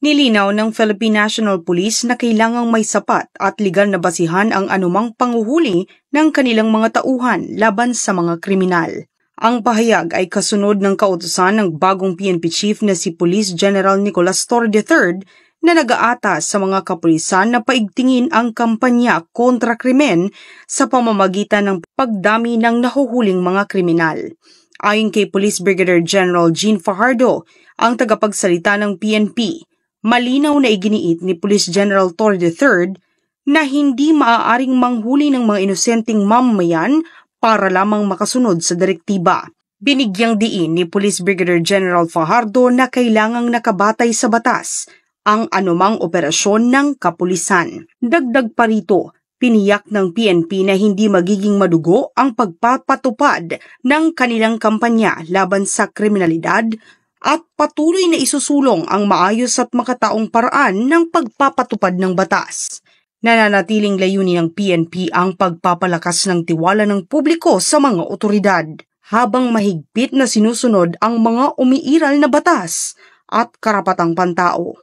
Nilinaw ng Philippine National Police na kailangang may sapat at legal na basihan ang anumang panguhuli ng kanilang mga tauhan laban sa mga kriminal. Ang pahayag ay kasunod ng kautusan ng bagong PNP Chief na si Police General Nicolas Torre III na nag-aatas sa mga kapulisan na paigtingin ang kampanya kontra krimen sa pamamagitan ng pagdami ng nahuhuling mga kriminal. Ayon kay Police Brigadier General Jean Fajardo, ang tagapagsalita ng PNP, malinaw na iginiit ni Police General Torre III na hindi maaaring manghuli ng mga inosenteng mamamayan para lamang makasunod sa direktiba. Binigyang diin ni Police Brigadier General Fajardo na kailangang nakabatay sa batas ang anumang operasyon ng kapulisan. Dagdag pa rito, piniyak ng PNP na hindi magiging madugo ang pagpapatupad ng kanilang kampanya laban sa kriminalidad at patuloy na isusulong ang maayos at makataong paraan ng pagpapatupad ng batas. Nananatiling layunin ng PNP ang pagpapalakas ng tiwala ng publiko sa mga otoridad habang mahigpit na sinusunod ang mga umiiral na batas at karapatang pantao.